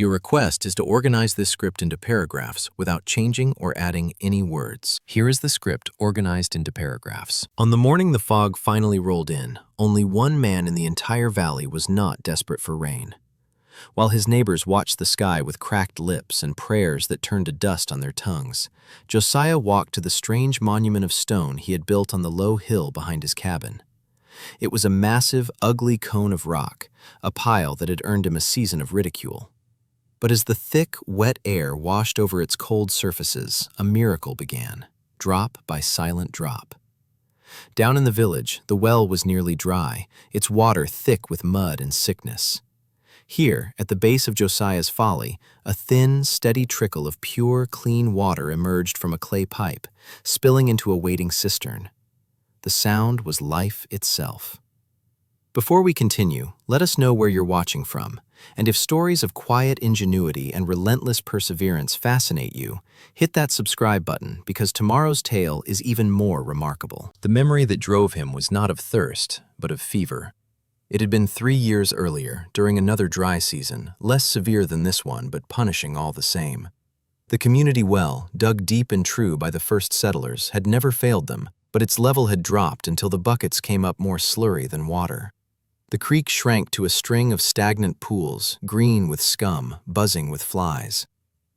Your request is to organize this script into paragraphs without changing or adding any words. Here is the script organized into paragraphs. On the morning the fog finally rolled in, only one man in the entire valley was not desperate for rain. While his neighbors watched the sky with cracked lips and prayers that turned to dust on their tongues, Josiah walked to the strange monument of stone he had built on the low hill behind his cabin. It was a massive, ugly cone of rock, a pile that had earned him a season of ridicule. But as the thick, wet air washed over its cold surfaces, a miracle began, drop by silent drop. Down in the village, the well was nearly dry, its water thick with mud and sickness. Here, at the base of Josiah's folly, a thin, steady trickle of pure, clean water emerged from a clay pipe, spilling into a waiting cistern. The sound was life itself. Before we continue, let us know where you're watching from, and if stories of quiet ingenuity and relentless perseverance fascinate you, hit that subscribe button because tomorrow's tale is even more remarkable. The memory that drove him was not of thirst, but of fever. It had been 3 years earlier, during another dry season, less severe than this one, but punishing all the same. The community well, dug deep and true by the first settlers, had never failed them, but its level had dropped until the buckets came up more slurry than water. The creek shrank to a string of stagnant pools, green with scum, buzzing with flies.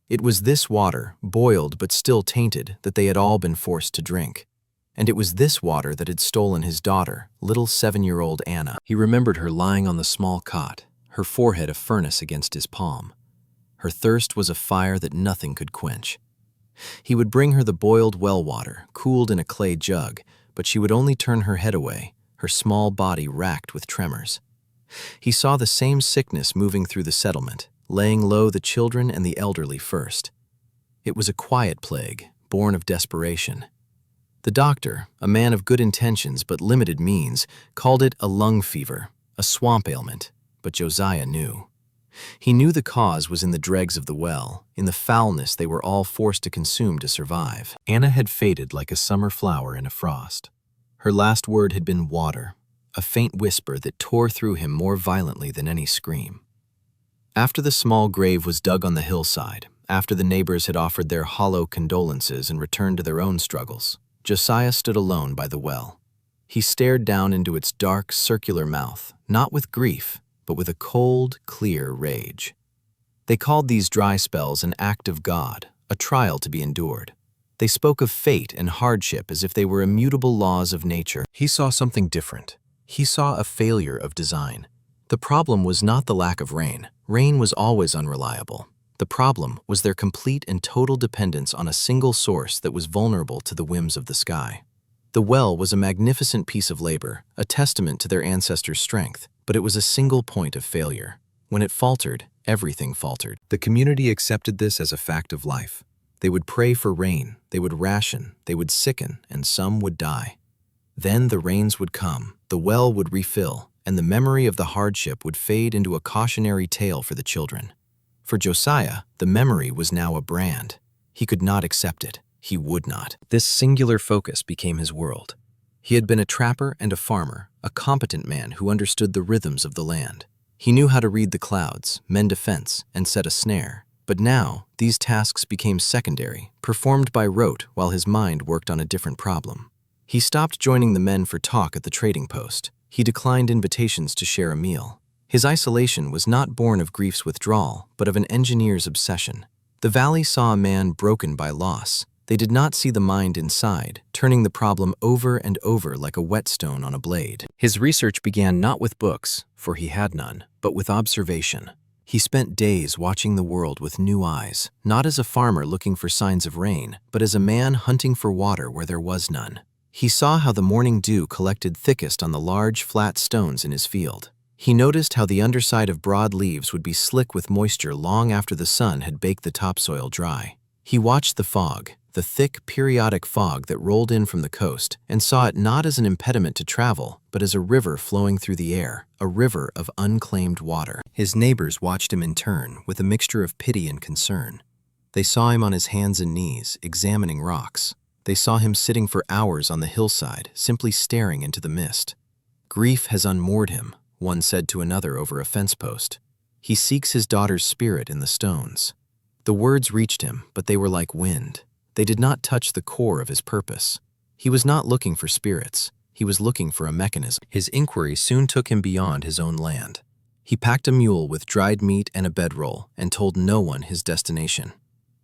It was this water, boiled but still tainted, that they had all been forced to drink. And it was this water that had stolen his daughter, little 7-year-old Anna. He remembered her lying on the small cot, her forehead a furnace against his palm. Her thirst was a fire that nothing could quench. He would bring her the boiled well water, cooled in a clay jug, but she would only turn her head away, her small body racked with tremors. He saw the same sickness moving through the settlement, laying low the children and the elderly first. It was a quiet plague, born of desperation. The doctor, a man of good intentions but limited means, called it a lung fever, a swamp ailment, but Josiah knew. He knew the cause was in the dregs of the well, in the foulness they were all forced to consume to survive. Anna had faded like a summer flower in a frost. Her last word had been water, a faint whisper that tore through him more violently than any scream. After the small grave was dug on the hillside, after the neighbors had offered their hollow condolences and returned to their own struggles, Josiah stood alone by the well. He stared down into its dark, circular mouth, not with grief, but with a cold, clear rage. They called these dry spells an act of God, a trial to be endured. They spoke of fate and hardship as if they were immutable laws of nature. He saw something different. He saw a failure of design. The problem was not the lack of rain. Rain was always unreliable. The problem was their complete and total dependence on a single source that was vulnerable to the whims of the sky. The well was a magnificent piece of labor, a testament to their ancestors' strength, but it was a single point of failure. When it faltered, everything faltered. The community accepted this as a fact of life. They would pray for rain, they would ration, they would sicken, and some would die. Then the rains would come, the well would refill, and the memory of the hardship would fade into a cautionary tale for the children. For Josiah, the memory was now a brand. He could not accept it. He would not. This singular focus became his world. He had been a trapper and a farmer, a competent man who understood the rhythms of the land. He knew how to read the clouds, mend a fence, and set a snare. But now, these tasks became secondary, performed by rote while his mind worked on a different problem. He stopped joining the men for talk at the trading post. He declined invitations to share a meal. His isolation was not born of grief's withdrawal, but of an engineer's obsession. The valley saw a man broken by loss. They did not see the mind inside, turning the problem over and over like a whetstone on a blade. His research began not with books, for he had none, but with observation. He spent days watching the world with new eyes, not as a farmer looking for signs of rain, but as a man hunting for water where there was none. He saw how the morning dew collected thickest on the large, flat stones in his field. He noticed how the underside of broad leaves would be slick with moisture long after the sun had baked the topsoil dry. He watched the fog, the thick, periodic fog that rolled in from the coast, and saw it not as an impediment to travel, but as a river flowing through the air, a river of unclaimed water. His neighbors watched him in turn, with a mixture of pity and concern. They saw him on his hands and knees, examining rocks. They saw him sitting for hours on the hillside, simply staring into the mist. "Grief has unmoored him," one said to another over a fence post. He seeks his daughter's spirit in the stones. The words reached him, but they were like wind. They did not touch the core of his purpose. He was not looking for spirits. He was looking for a mechanism. His inquiry soon took him beyond his own land. He packed a mule with dried meat and a bedroll and told no one his destination.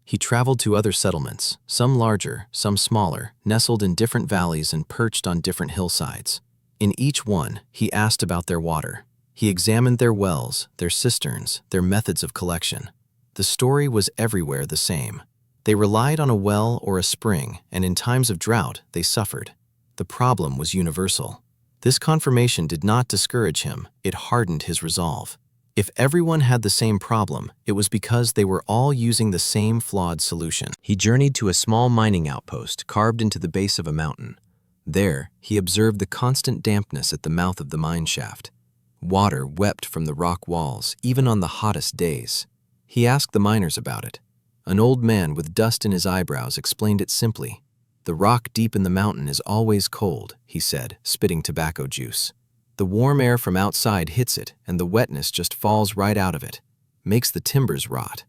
He traveled to other settlements, some larger, some smaller, nestled in different valleys and perched on different hillsides. In each one, he asked about their water. He examined their wells, their cisterns, their methods of collection. The story was everywhere the same. They relied on a well or a spring, and in times of drought, they suffered. The problem was universal. This confirmation did not discourage him, it hardened his resolve. If everyone had the same problem, it was because they were all using the same flawed solution. He journeyed to a small mining outpost carved into the base of a mountain. There, he observed the constant dampness at the mouth of the mine shaft. Water wept from the rock walls, even on the hottest days. He asked the miners about it. An old man with dust in his eyebrows explained it simply. "The rock deep in the mountain is always cold," he said, spitting tobacco juice. "The warm air from outside hits it, and the wetness just falls right out of it. Makes the timbers rot."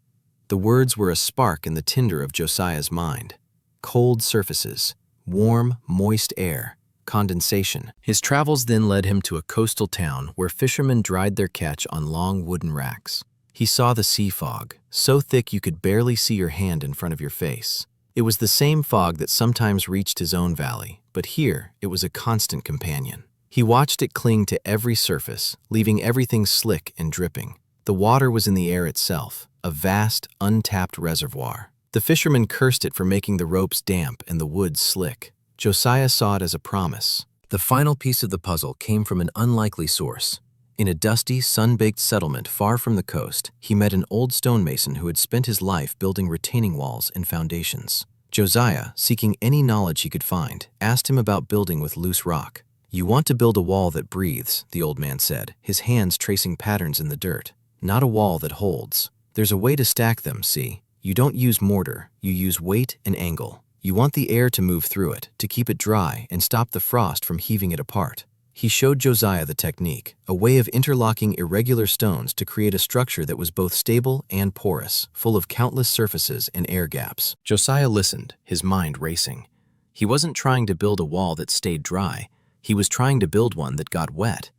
The words were a spark in the tinder of Josiah's mind. Cold surfaces, warm, moist air, condensation. His travels then led him to a coastal town where fishermen dried their catch on long wooden racks. He saw the sea fog, so thick you could barely see your hand in front of your face. It was the same fog that sometimes reached his own valley, but here it was a constant companion. He watched it cling to every surface, leaving everything slick and dripping. The water was in the air itself, a vast, untapped reservoir. The fishermen cursed it for making the ropes damp and the wood slick. Josiah saw it as a promise. The final piece of the puzzle came from an unlikely source. In a dusty, sun-baked settlement far from the coast, he met an old stonemason who had spent his life building retaining walls and foundations. Josiah, seeking any knowledge he could find, asked him about building with loose rock. "You want to build a wall that breathes," the old man said, his hands tracing patterns in the dirt. "Not a wall that holds. There's a way to stack them, see? You don't use mortar, you use weight and angle. You want the air to move through it, to keep it dry and stop the frost from heaving it apart." He showed Josiah the technique, a way of interlocking irregular stones to create a structure that was both stable and porous, full of countless surfaces and air gaps. Josiah listened, his mind racing. He wasn't trying to build a wall that stayed dry. He was trying to build one that got wet.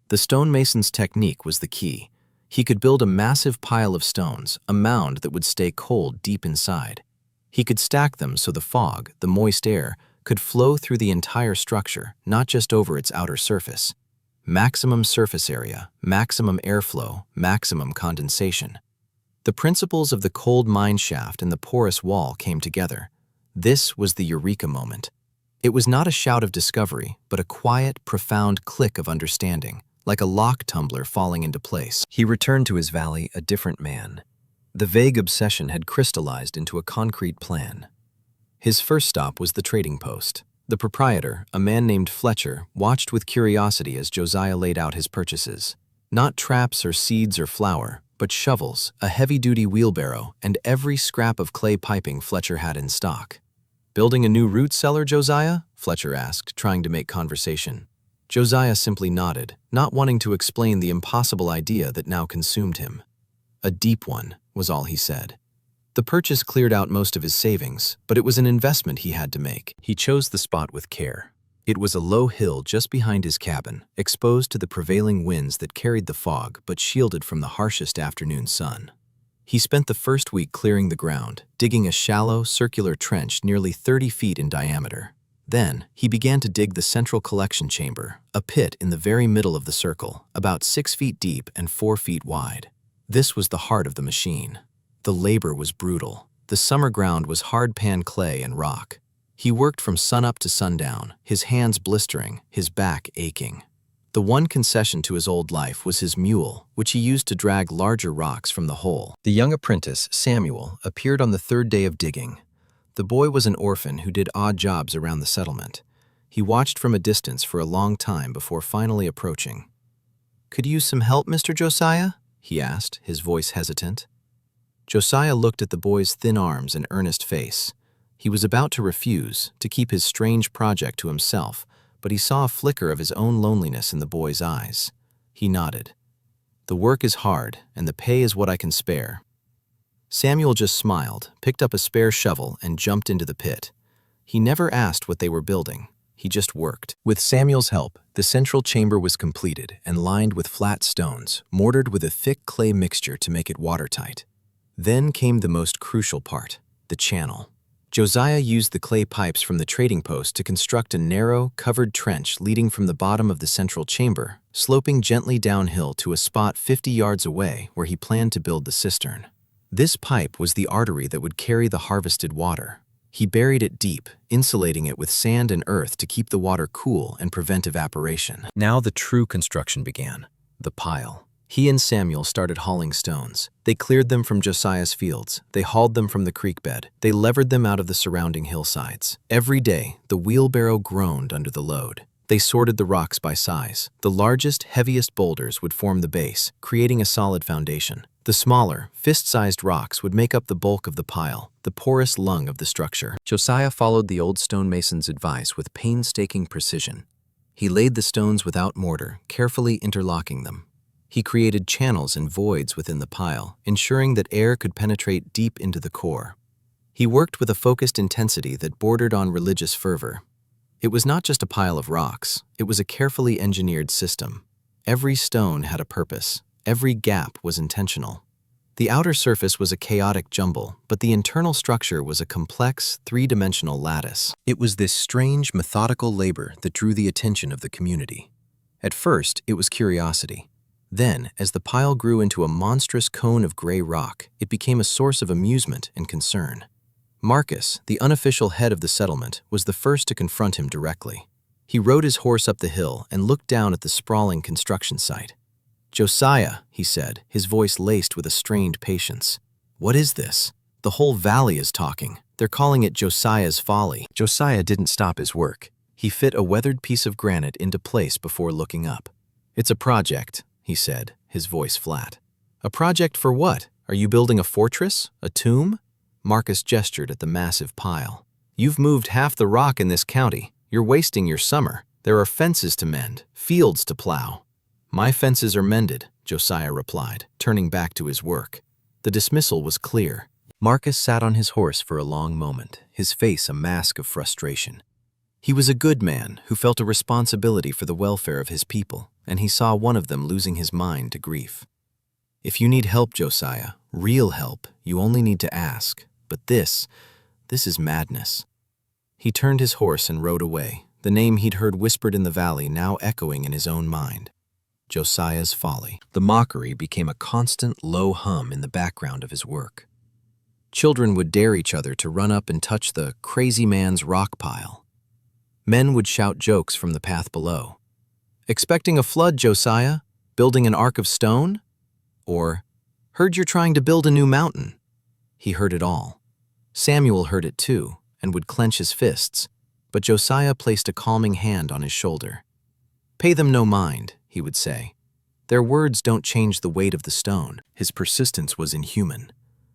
The stonemason's technique was the key. He could build a massive pile of stones, a mound that would stay cold deep inside. He could stack them so the fog, the moist air, could flow through the entire structure, not just over its outer surface. Maximum surface area, maximum airflow, maximum condensation. The principles of the cold mine shaft and the porous wall came together. This was the eureka moment. It was not a shout of discovery, but a quiet, profound click of understanding, like a lock tumbler falling into place. He returned to his valley a different man. The vague obsession had crystallized into a concrete plan. His first stop was the trading post. The proprietor, a man named Fletcher, watched with curiosity as Josiah laid out his purchases. Not traps or seeds or flour, but shovels, a heavy-duty wheelbarrow, and every scrap of clay piping Fletcher had in stock. "Building a new root cellar, Josiah?" Fletcher asked, trying to make conversation. Josiah simply nodded, not wanting to explain the impossible idea that now consumed him. "A deep one," was all he said. The purchase cleared out most of his savings, but it was an investment he had to make. He chose the spot with care. It was a low hill just behind his cabin, exposed to the prevailing winds that carried the fog but shielded from the harshest afternoon sun. He spent the first week clearing the ground, digging a shallow, circular trench nearly 30 feet in diameter. Then, he began to dig the central collection chamber, a pit in the very middle of the circle, about 6 feet deep and 4 feet wide. This was the heart of the machine. The labor was brutal. The summer ground was hard-pan clay and rock. He worked from sunup to sundown, his hands blistering, his back aching. The one concession to his old life was his mule, which he used to drag larger rocks from the hole. The young apprentice, Samuel, appeared on the third day of digging. The boy was an orphan who did odd jobs around the settlement. He watched from a distance for a long time before finally approaching. "Could you use some help, Mr. Josiah?" he asked, his voice hesitant. Josiah looked at the boy's thin arms and earnest face. He was about to refuse, to keep his strange project to himself, but he saw a flicker of his own loneliness in the boy's eyes. He nodded. The work is hard, and the pay is what I can spare. Samuel just smiled, picked up a spare shovel, and jumped into the pit. He never asked what they were building. He just worked. With Samuel's help, the central chamber was completed and lined with flat stones, mortared with a thick clay mixture to make it watertight. Then came the most crucial part, the channel. Josiah used the clay pipes from the trading post to construct a narrow, covered trench leading from the bottom of the central chamber, sloping gently downhill to a spot 50 yards away where he planned to build the cistern. This pipe was the artery that would carry the harvested water. He buried it deep, insulating it with sand and earth to keep the water cool and prevent evaporation. Now the true construction began, the pile. He and Samuel started hauling stones. They cleared them from Josiah's fields. They hauled them from the creek bed. They levered them out of the surrounding hillsides. Every day, the wheelbarrow groaned under the load. They sorted the rocks by size. The largest, heaviest boulders would form the base, creating a solid foundation. The smaller, fist-sized rocks would make up the bulk of the pile, the porous lung of the structure. Josiah followed the old stonemason's advice with painstaking precision. He laid the stones without mortar, carefully interlocking them. He created channels and voids within the pile, ensuring that air could penetrate deep into the core. He worked with a focused intensity that bordered on religious fervor. It was not just a pile of rocks, it was a carefully engineered system. Every stone had a purpose. Every gap was intentional. The outer surface was a chaotic jumble, but the internal structure was a complex, three-dimensional lattice. It was this strange, methodical labor that drew the attention of the community. At first, it was curiosity. Then, as the pile grew into a monstrous cone of gray rock, it became a source of amusement and concern. Marcus, the unofficial head of the settlement, was the first to confront him directly. He rode his horse up the hill and looked down at the sprawling construction site. "Josiah," he said, his voice laced with a strained patience. "What is this? The whole valley is talking. They're calling it Josiah's Folly." Josiah didn't stop his work. He fit a weathered piece of granite into place before looking up. "It's a project," he said, his voice flat. "A project for what? Are you building a fortress? A tomb?" Marcus gestured at the massive pile. "You've moved half the rock in this county. You're wasting your summer. There are fences to mend, fields to plow." "My fences are mended," Josiah replied, turning back to his work. The dismissal was clear. Marcus sat on his horse for a long moment, his face a mask of frustration. He was a good man who felt a responsibility for the welfare of his people, and he saw one of them losing his mind to grief. "If you need help, Josiah, real help, you only need to ask. But this is madness." He turned his horse and rode away, the name he'd heard whispered in the valley now echoing in his own mind. Josiah's Folly. The mockery became a constant low hum in the background of his work. Children would dare each other to run up and touch the crazy man's rock pile. Men would shout jokes from the path below. "Expecting a flood, Josiah? Building an ark of stone?" Or, "Heard you're trying to build a new mountain." He heard it all. Samuel heard it too, and would clench his fists, but Josiah placed a calming hand on his shoulder. "Pay them no mind," he would say. "Their words don't change the weight of the stone." His persistence was inhuman.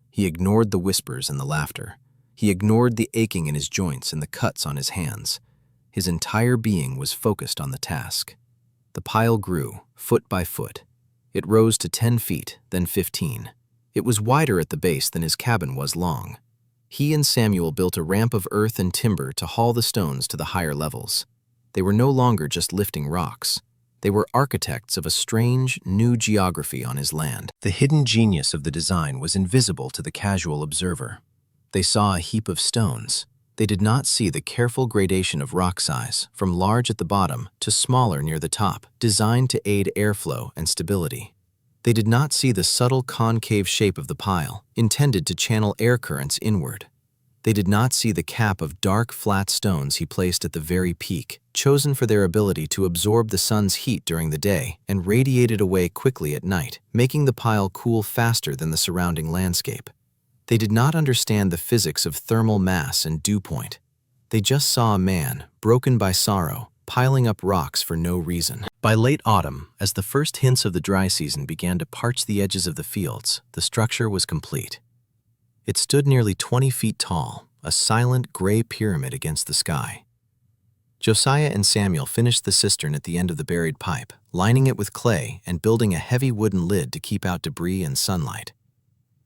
He ignored the whispers and the laughter. He ignored the aching in his joints and the cuts on his hands. His entire being was focused on the task. The pile grew, foot by foot. It rose to 10 feet, then 15. It was wider at the base than his cabin was long. He and Samuel built a ramp of earth and timber to haul the stones to the higher levels. They were no longer just lifting rocks. They were architects of a strange, new geography on his land. The hidden genius of the design was invisible to the casual observer. They saw a heap of stones. They did not see the careful gradation of rock size, from large at the bottom to smaller near the top, designed to aid airflow and stability. They did not see the subtle concave shape of the pile, intended to channel air currents inward. They did not see the cap of dark, flat stones he placed at the very peak, chosen for their ability to absorb the sun's heat during the day and radiate it away quickly at night, making the pile cool faster than the surrounding landscape. They did not understand the physics of thermal mass and dew point. They just saw a man, broken by sorrow, piling up rocks for no reason. By late autumn, as the first hints of the dry season began to parch the edges of the fields, the structure was complete. It stood nearly 20 feet tall, a silent gray pyramid against the sky. Josiah and Samuel finished the cistern at the end of the buried pipe, lining it with clay and building a heavy wooden lid to keep out debris and sunlight.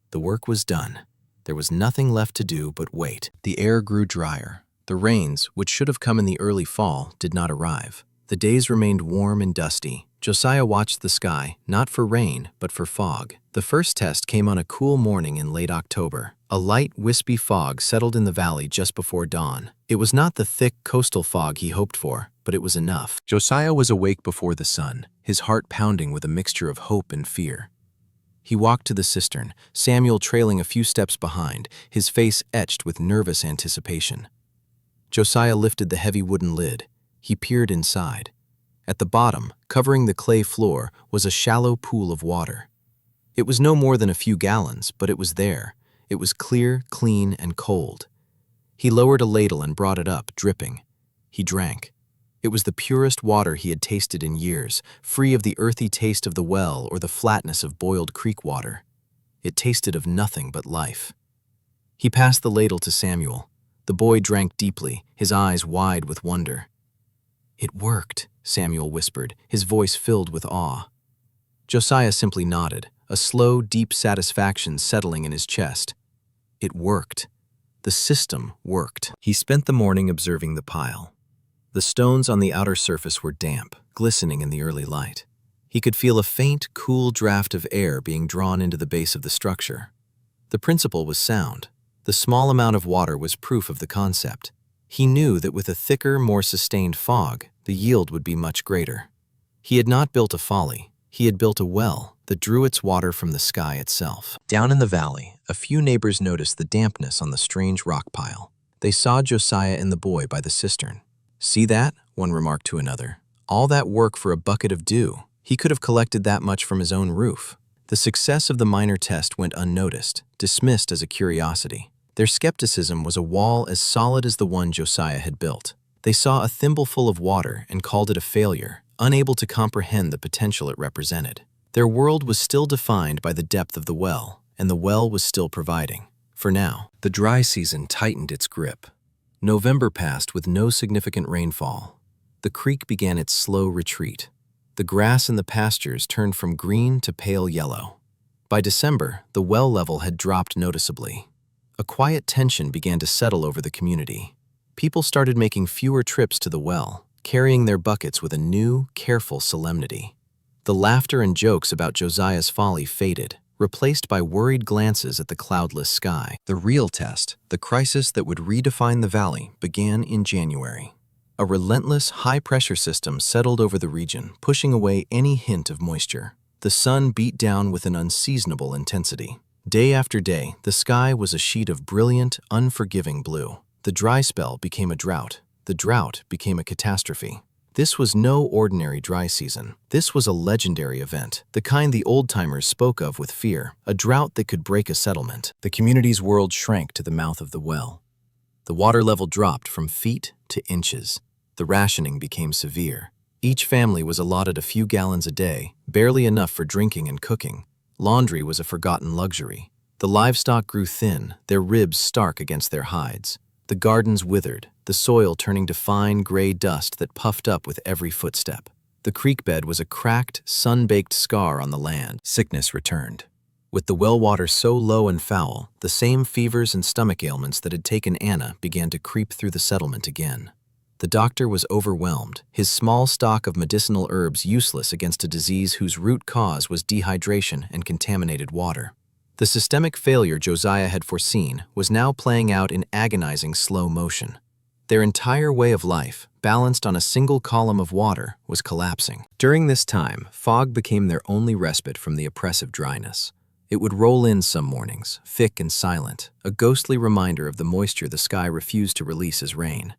The work was done. There was nothing left to do but wait. The air grew drier. The rains, which should have come in the early fall, did not arrive. The days remained warm and dusty. Josiah watched the sky, not for rain, but for fog. The first test came on a cool morning in late October. A light, wispy fog settled in the valley just before dawn. It was not the thick coastal fog he hoped for, but it was enough. Josiah was awake before the sun, his heart pounding with a mixture of hope and fear. He walked to the cistern, Samuel trailing a few steps behind, his face etched with nervous anticipation. Josiah lifted the heavy wooden lid. He peered inside. At the bottom, covering the clay floor, was a shallow pool of water. It was no more than a few gallons, but it was there. It was clear, clean, and cold. He lowered a ladle and brought it up, dripping. He drank. It was the purest water he had tasted in years, free of the earthy taste of the well or the flatness of boiled creek water. It tasted of nothing but life. He passed the ladle to Samuel. The boy drank deeply, his eyes wide with wonder. "It worked," Samuel whispered, his voice filled with awe. Josiah simply nodded, a slow, deep satisfaction settling in his chest. It worked. The system worked. He spent the morning observing the pile. The stones on the outer surface were damp, glistening in the early light. He could feel a faint, cool draft of air being drawn into the base of the structure. The principle was sound. The small amount of water was proof of the concept. He knew that with a thicker, more sustained fog, the yield would be much greater. He had not built a folly. He had built a well that drew its water from the sky itself. Down in the valley, a few neighbors noticed the dampness on the strange rock pile. They saw Josiah and the boy by the cistern. "See that?" one remarked to another. "All that work for a bucket of dew. He could have collected that much from his own roof." The success of the minor test went unnoticed, dismissed as a curiosity. Their skepticism was a wall as solid as the one Josiah had built. They saw a thimbleful of water and called it a failure, unable to comprehend the potential it represented. Their world was still defined by the depth of the well, and the well was still providing. For now, the dry season tightened its grip. November passed with no significant rainfall. The creek began its slow retreat. The grass in the pastures turned from green to pale yellow. By December, the well level had dropped noticeably. A quiet tension began to settle over the community. People started making fewer trips to the well, carrying their buckets with a new, careful solemnity. The laughter and jokes about Josiah's folly faded, replaced by worried glances at the cloudless sky. The real test, the crisis that would redefine the valley, began in January. A relentless, high-pressure system settled over the region, pushing away any hint of moisture. The sun beat down with an unseasonable intensity. Day after day, the sky was a sheet of brilliant, unforgiving blue. The dry spell became a drought. The drought became a catastrophe. This was no ordinary dry season. This was a legendary event, the kind the old-timers spoke of with fear, a drought that could break a settlement. The community's world shrank to the mouth of the well. The water level dropped from feet to inches. The rationing became severe. Each family was allotted a few gallons a day, barely enough for drinking and cooking. Laundry was a forgotten luxury. The livestock grew thin, their ribs stark against their hides. The gardens withered, the soil turning to fine gray dust that puffed up with every footstep. The creek bed was a cracked, sun-baked scar on the land. Sickness returned. With the well water so low and foul, the same fevers and stomach ailments that had taken Anna began to creep through the settlement again. The doctor was overwhelmed, his small stock of medicinal herbs useless against a disease whose root cause was dehydration and contaminated water. The systemic failure Josiah had foreseen was now playing out in agonizing slow motion. Their entire way of life, balanced on a single column of water, was collapsing. During this time, fog became their only respite from the oppressive dryness. It would roll in some mornings, thick and silent, a ghostly reminder of the moisture the sky refused to release as rain.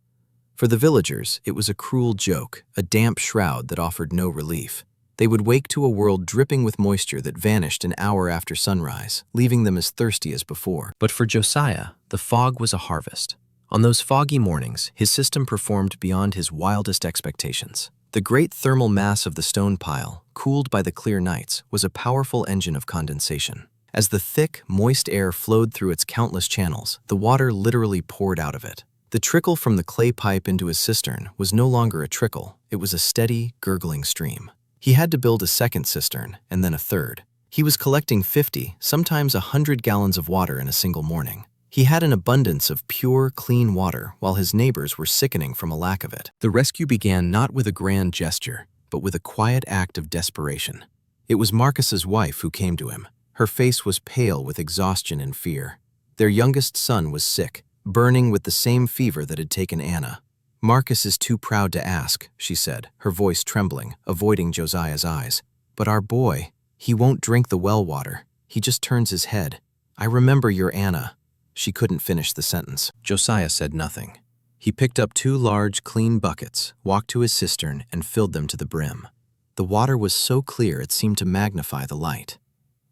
For the villagers, it was a cruel joke, a damp shroud that offered no relief. They would wake to a world dripping with moisture that vanished an hour after sunrise, leaving them as thirsty as before. But for Josiah, the fog was a harvest. On those foggy mornings, his system performed beyond his wildest expectations. The great thermal mass of the stone pile, cooled by the clear nights, was a powerful engine of condensation. As the thick, moist air flowed through its countless channels, the water literally poured out of it. The trickle from the clay pipe into his cistern was no longer a trickle, it was a steady, gurgling stream. He had to build a second cistern, and then a third. He was collecting 50, sometimes 100 gallons of water in a single morning. He had an abundance of pure, clean water, while his neighbors were sickening from a lack of it. The rescue began not with a grand gesture, but with a quiet act of desperation. It was Marcus's wife who came to him. Her face was pale with exhaustion and fear. Their youngest son was sick, burning with the same fever that had taken Anna. "Marcus is too proud to ask," she said, her voice trembling, avoiding Josiah's eyes. "But our boy, he won't drink the well water. He just turns his head. I remember your Anna." She couldn't finish the sentence. Josiah said nothing. He picked up 2 large, clean buckets, walked to his cistern, and filled them to the brim. The water was so clear it seemed to magnify the light.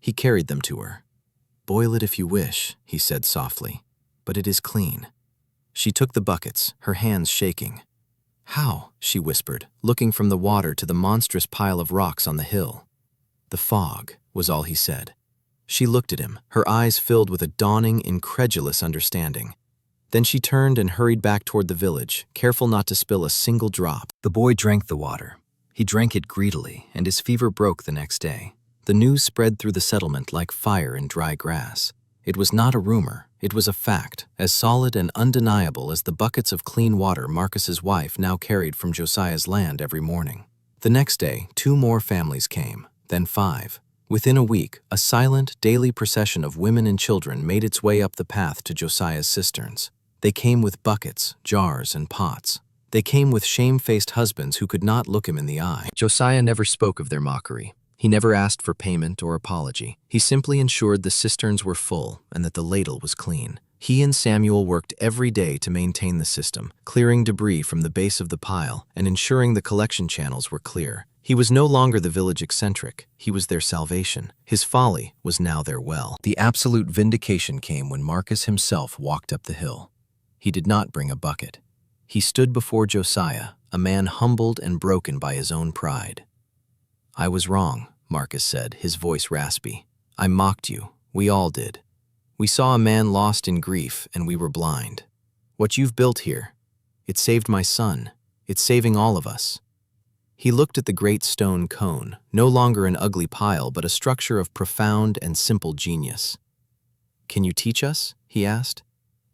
He carried them to her. "Boil it if you wish," he said softly, "but it is clean." She took the buckets, her hands shaking. "How?" she whispered, looking from the water to the monstrous pile of rocks on the hill. "The fog," was all he said. She looked at him, her eyes filled with a dawning, incredulous understanding. Then she turned and hurried back toward the village, careful not to spill a single drop. The boy drank the water. He drank it greedily, and his fever broke the next day. The news spread through the settlement like fire in dry grass. It was not a rumor, it was a fact, as solid and undeniable as the buckets of clean water Marcus's wife now carried from Josiah's land every morning. The next day, 2 more families came, then 5. Within a week, a silent, daily procession of women and children made its way up the path to Josiah's cisterns. They came with buckets, jars, and pots. They came with shame-faced husbands who could not look him in the eye. Josiah never spoke of their mockery. He never asked for payment or apology. He simply ensured the cisterns were full and that the ladle was clean. He and Samuel worked every day to maintain the system, clearing debris from the base of the pile and ensuring the collection channels were clear. He was no longer the village eccentric. He was their salvation. His folly was now their well. The absolute vindication came when Marcus himself walked up the hill. He did not bring a bucket. He stood before Josiah, a man humbled and broken by his own pride. "I was wrong," Marcus said, his voice raspy. "I mocked you. We all did. We saw a man lost in grief, and we were blind. What you've built here, it saved my son. It's saving all of us." He looked at the great stone cone, no longer an ugly pile, but a structure of profound and simple genius. "Can you teach us?" he asked.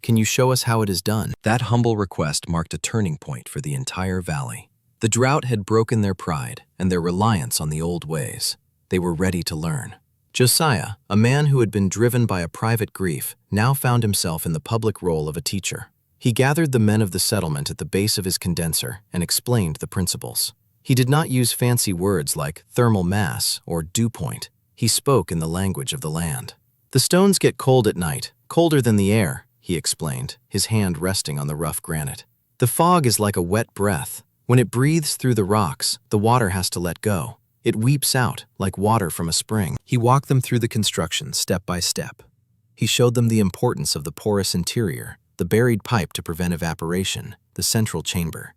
"Can you show us how it is done?" That humble request marked a turning point for the entire valley. The drought had broken their pride and their reliance on the old ways. They were ready to learn. Josiah, a man who had been driven by a private grief, now found himself in the public role of a teacher. He gathered the men of the settlement at the base of his condenser and explained the principles. He did not use fancy words like thermal mass or dew point. He spoke in the language of the land. "The stones get cold at night, colder than the air," he explained, his hand resting on the rough granite. "The fog is like a wet breath. When it breathes through the rocks, the water has to let go. It weeps out like water from a spring." He walked them through the construction step by step. He showed them the importance of the porous interior, the buried pipe to prevent evaporation, the central chamber.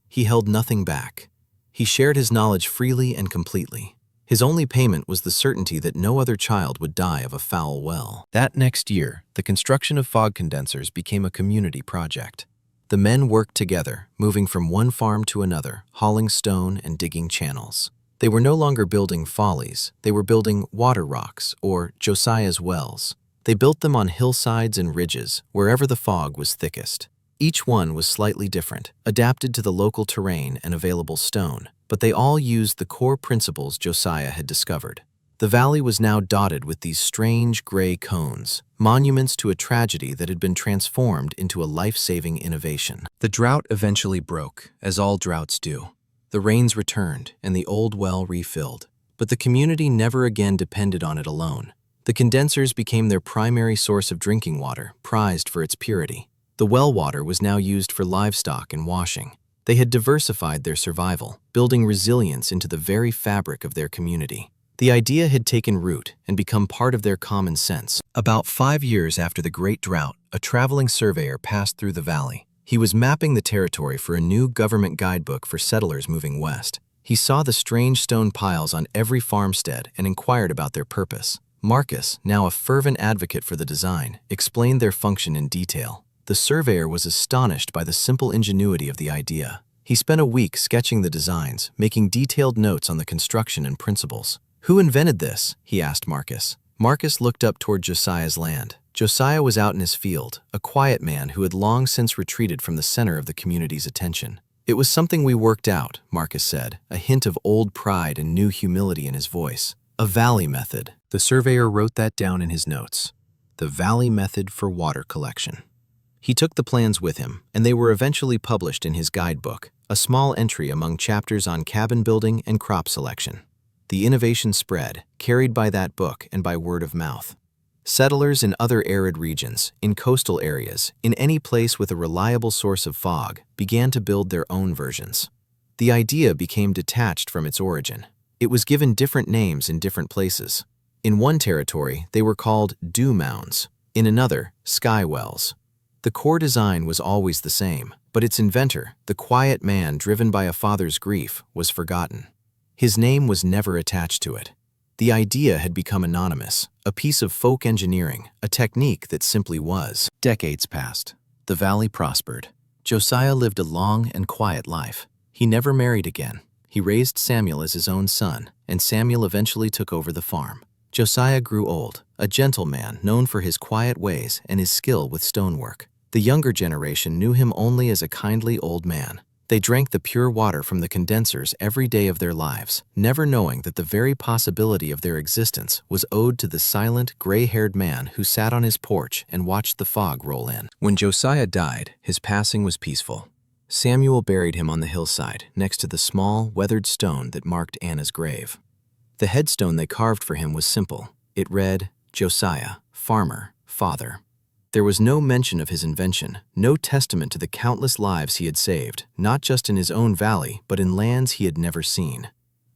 He held nothing back. He shared his knowledge freely and completely. His only payment was the certainty that no other child would die of a foul well. That next year, the construction of fog condensers became a community project. The men worked together, moving from one farm to another, hauling stone and digging channels. They were no longer building follies, they were building water rocks, or Josiah's wells. They built them on hillsides and ridges, wherever the fog was thickest. Each one was slightly different, adapted to the local terrain and available stone, but they all used the core principles Josiah had discovered. The valley was now dotted with these strange gray cones, monuments to a tragedy that had been transformed into a life-saving innovation. The drought eventually broke, as all droughts do. The rains returned, and the old well refilled. But the community never again depended on it alone. The condensers became their primary source of drinking water, prized for its purity. The well water was now used for livestock and washing. They had diversified their survival, building resilience into the very fabric of their community. The idea had taken root and become part of their common sense. About 5 years after the Great Drought, a traveling surveyor passed through the valley. He was mapping the territory for a new government guidebook for settlers moving west. He saw the strange stone piles on every farmstead and inquired about their purpose. Marcus, now a fervent advocate for the design, explained their function in detail. The surveyor was astonished by the simple ingenuity of the idea. He spent a week sketching the designs, making detailed notes on the construction and principles. "Who invented this?" he asked Marcus. Marcus looked up toward Josiah's land. Josiah was out in his field, a quiet man who had long since retreated from the center of the community's attention. "It was something we worked out," Marcus said, a hint of old pride and new humility in his voice. "A valley method." The surveyor wrote that down in his notes. The valley method for water collection. He took the plans with him, and they were eventually published in his guidebook, a small entry among chapters on cabin building and crop selection. The innovation spread, carried by that book and by word of mouth. Settlers in other arid regions, in coastal areas, in any place with a reliable source of fog, began to build their own versions. The idea became detached from its origin. It was given different names in different places. In one territory, they were called dew mounds. In another, sky wells. The core design was always the same, but its inventor, the quiet man driven by a father's grief, was forgotten. His name was never attached to it. The idea had become anonymous, a piece of folk engineering, a technique that simply was. Decades passed. The valley prospered. Josiah lived a long and quiet life. He never married again. He raised Samuel as his own son, and Samuel eventually took over the farm. Josiah grew old, a gentle man known for his quiet ways and his skill with stonework. The younger generation knew him only as a kindly old man. They drank the pure water from the condensers every day of their lives, never knowing that the very possibility of their existence was owed to the silent, gray-haired man who sat on his porch and watched the fog roll in. When Josiah died, his passing was peaceful. Samuel buried him on the hillside, next to the small, weathered stone that marked Anna's grave. The headstone they carved for him was simple. It read, "Josiah, farmer, father." There was no mention of his invention, no testament to the countless lives he had saved, not just in his own valley, but in lands he had never seen.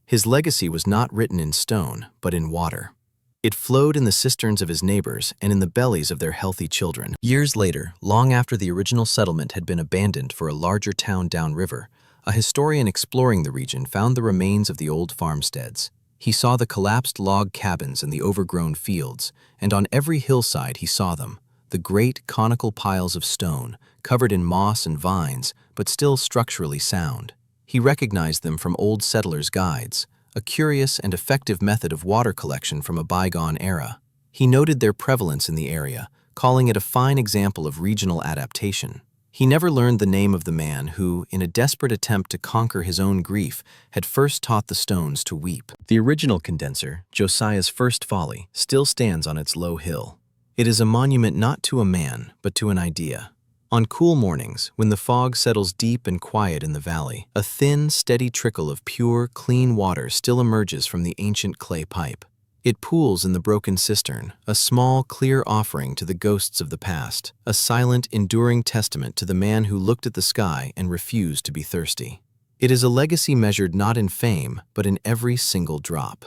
His legacy was not written in stone, but in water. It flowed in the cisterns of his neighbors and in the bellies of their healthy children. Years later, long after the original settlement had been abandoned for a larger town downriver, a historian exploring the region found the remains of the old farmsteads. He saw the collapsed log cabins and the overgrown fields, and on every hillside he saw them. The great conical piles of stone, covered in moss and vines, but still structurally sound. He recognized them from old settlers' guides, a curious and effective method of water collection from a bygone era. He noted their prevalence in the area, calling it a fine example of regional adaptation. He never learned the name of the man who, in a desperate attempt to conquer his own grief, had first taught the stones to weep. The original condenser, Josiah's first folly, still stands on its low hill. It is a monument not to a man, but to an idea. On cool mornings, when the fog settles deep and quiet in the valley, a thin, steady trickle of pure, clean water still emerges from the ancient clay pipe. It pools in the broken cistern, a small, clear offering to the ghosts of the past, a silent, enduring testament to the man who looked at the sky and refused to be thirsty. It is a legacy measured not in fame, but in every single drop.